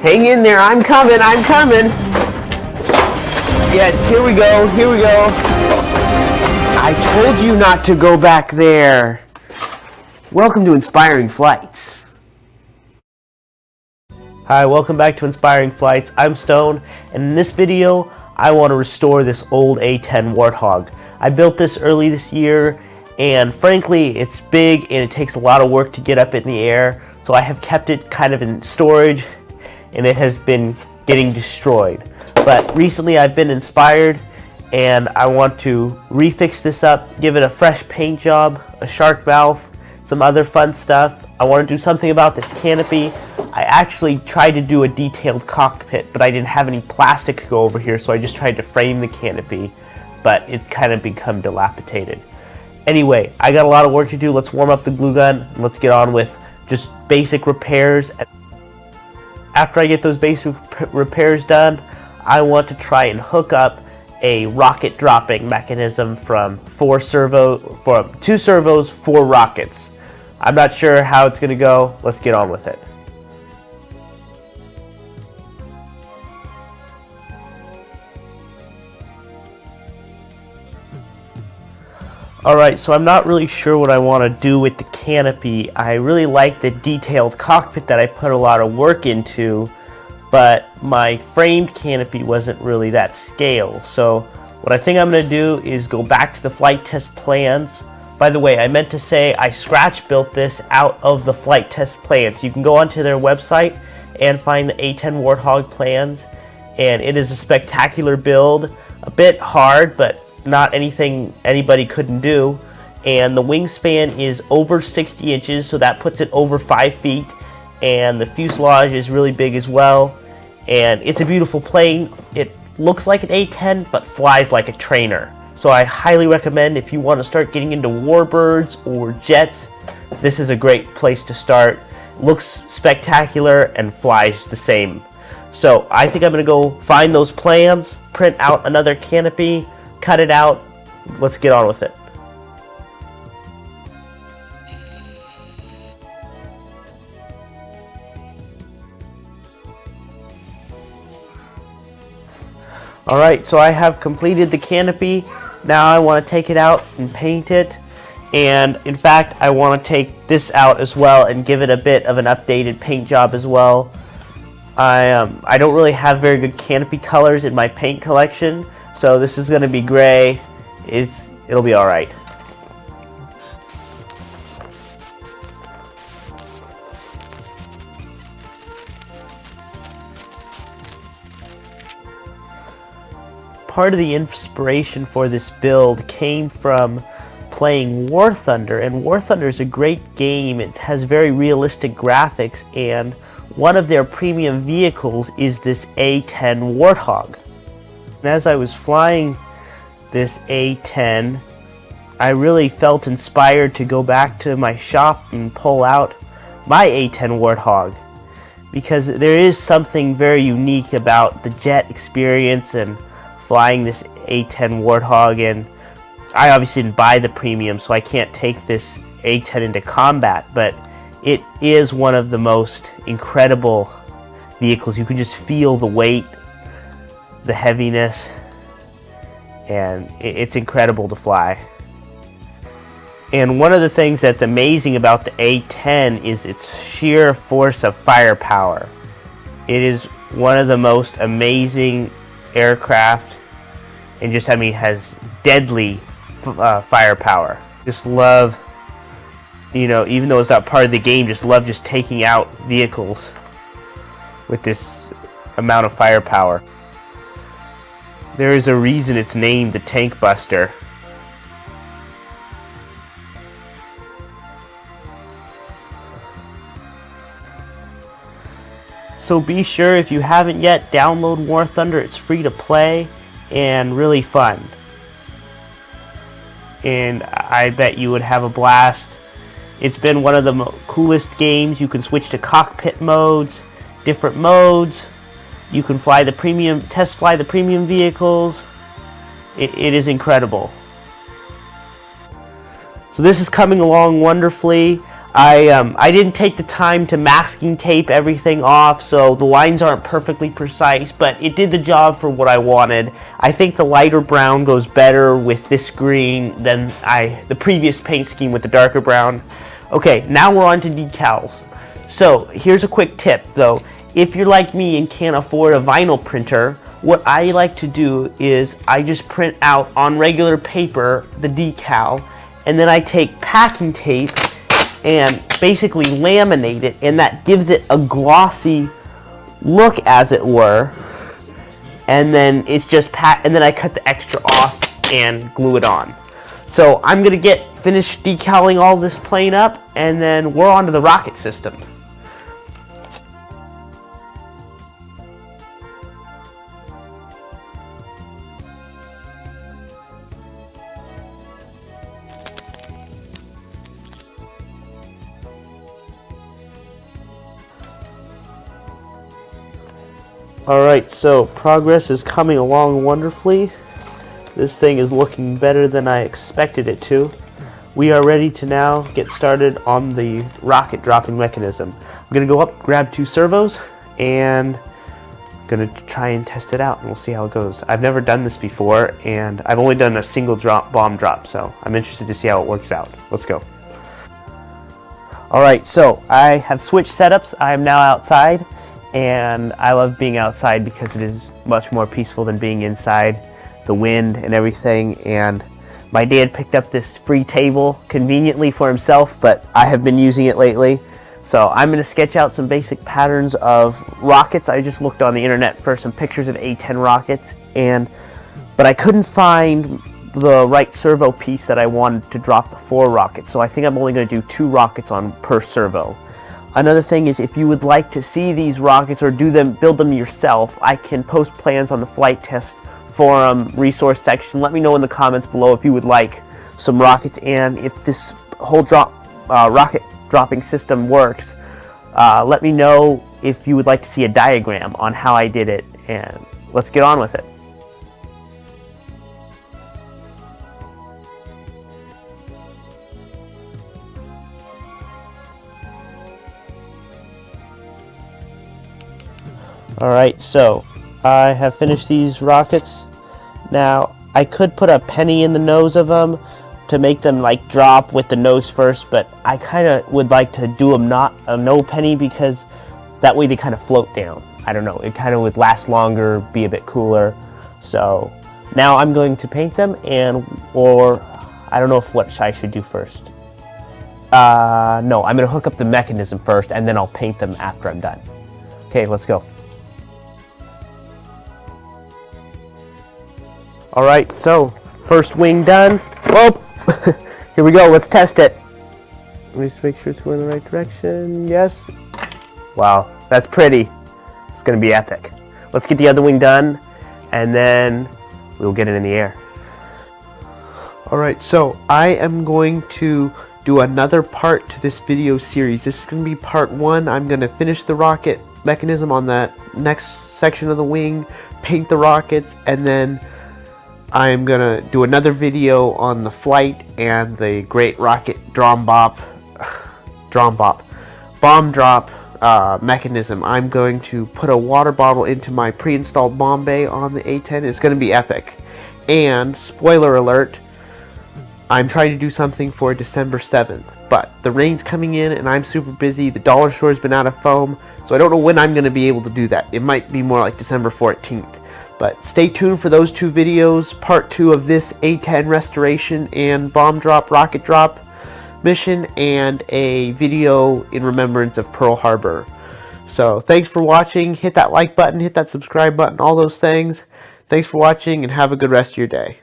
Hang in there, I'm coming, I'm coming. Yes, here we go, here we go. I told you not to go back there. Welcome to Inspiring Flights. Hi, welcome back to Inspiring Flights. I'm Stone, and in this video, I want to restore this old A-10 Warthog. I built this early this year, and frankly, it's big and it takes a lot of work to get up in the air, so I have kept it kind of in storage, and it has been getting destroyed. But recently I've been inspired, and I want to refix this up, give it a fresh paint job, a shark mouth, some other fun stuff. I want to do something about this canopy. I actually tried to do a detailed cockpit, but I didn't have any plastic to go over here, so I just tried to frame the canopy, but it's kind of become dilapidated. Anyway, I got a lot of work to do. Let's warm up the glue gun, and let's get on with just basic repairs. After I get those basic repairs done, I want to try and hook up a rocket dropping mechanism from two servos, 4 rockets. I'm not sure how it's going to go. Let's get on with it. Alright, so I'm not really sure what I want to do with the canopy. I really like the detailed cockpit that I put a lot of work into, but my framed canopy wasn't really that scale. So what I think I'm going to do is go back to the flight test plans. By the way, I meant to say I scratch built this out of the flight test plans. You can go onto their website and find the A-10 Warthog plans, and it is a spectacular build. A bit hard, but not anything anybody couldn't do. And the wingspan is over 60 inches, so that puts it over 5 feet. And the fuselage is really big as well. And it's a beautiful plane. It looks like an A-10, but flies like a trainer. So I highly recommend, if you want to start getting into warbirds or jets, this is a great place to start. Looks spectacular and flies the same. So I think I'm going to go find those plans, print out another canopy, cut it out. Let's get on with it. Alright, so I have completed the canopy. Now I want to take it out and paint it. And in fact, I want to take this out as well and give it a bit of an updated paint job as well. I don't really have very good canopy colors in my paint collection, so this is going to be gray. It'll be alright. Part of the inspiration for this build came from playing War Thunder, and War Thunder is a great game. It has very realistic graphics, and one of their premium vehicles is this A-10 Warthog. And as I was flying this A-10, I really felt inspired to go back to my shop and pull out my A-10 Warthog, because there is something very unique about the jet experience and flying this A-10 Warthog. And I obviously didn't buy the premium, so I can't take this A-10 into combat, but it is one of the most incredible vehicles. You can just feel the weight, the heaviness, and it's incredible to fly. And one of the things that's amazing about the A-10 is its sheer force of firepower. It is one of the most amazing aircraft, and just, I mean, has deadly firepower. Just love, you know, even though it's not part of the game, just love just taking out vehicles with this amount of firepower. There is a reason it's named the Tank Buster. So be sure, if you haven't yet, download War Thunder. It's free to play and really fun. And I bet you would have a blast. It's been one of the coolest games. You can switch to cockpit modes, different modes. You can fly the premium, test fly the premium vehicles. It is incredible. So this is coming along wonderfully. I didn't take the time to masking tape everything off, so the lines aren't perfectly precise, but it did the job for what I wanted. I think the lighter brown goes better with this green than the previous paint scheme with the darker brown. Okay, now we're on to decals. So here's a quick tip though. If you're like me and can't afford a vinyl printer, what I like to do is I just print out on regular paper the decal, and then I take packing tape and basically laminate it, and that gives it a glossy look, as it were. And then it's just and then I cut the extra off and glue it on. So I'm gonna get finished decaling all this plane up, and then we're on to the rocket system. Alright, so progress is coming along wonderfully. This thing is looking better than I expected it to. We are ready to now get started on the rocket dropping mechanism. I'm going to go up, grab 2 servos, and I'm going to try and test it out, and we'll see how it goes. I've never done this before, and I've only done a single bomb drop, so I'm interested to see how it works out. Let's go. Alright, so I have switched setups. I am now outside. And I love being outside because it is much more peaceful than being inside. The wind and everything. And my dad picked up this free table conveniently for himself, but I have been using it lately. So I'm going to sketch out some basic patterns of rockets. I just looked on the internet for some pictures of A-10 rockets, but I couldn't find the right servo piece that I wanted to drop the 4 rockets. So I think I'm only going to do 2 rockets on per servo. Another thing is, if you would like to see these rockets or build them yourself, I can post plans on the Flite Test forum resource section. Let me know in the comments below if you would like some rockets, and if this whole rocket dropping system works. Let me know if you would like to see a diagram on how I did it, and let's get on with it. Alright, so I have finished these rockets. Now, I could put a penny in the nose of them to make them like drop with the nose first, but I kind of would like to do them not a no penny, because that way they kind of float down. I don't know, it kind of would last longer, be a bit cooler. So now I'm going to paint them, or I don't know what I should do first. No, I'm going to hook up the mechanism first, and then I'll paint them after I'm done. Okay, let's go. Alright, so first wing done. Whoa! Here we go, let's test it. Let me just make sure it's going in the right direction. Yes. Wow, that's pretty. It's going to be epic. Let's get the other wing done, and then we'll get it in the air. Alright, so I am going to do another part to this video series. This is going to be part 1. I'm going to finish the rocket mechanism on that next section of the wing, paint the rockets, and then I'm gonna do another video on the flight and the great rocket bomb drop mechanism. I'm going to put a water bottle into my pre-installed bomb bay on the A-10. It's gonna be epic. And spoiler alert, I'm trying to do something for December 7th, but the rain's coming in and I'm super busy. The dollar store's been out of foam, so I don't know when I'm gonna be able to do that. It might be more like December 14th. But stay tuned for those 2 videos, part 2 of this A-10 restoration and bomb drop, rocket drop mission, and a video in remembrance of Pearl Harbor. So thanks for watching. Hit that like button, hit that subscribe button, all those things. Thanks for watching, and have a good rest of your day.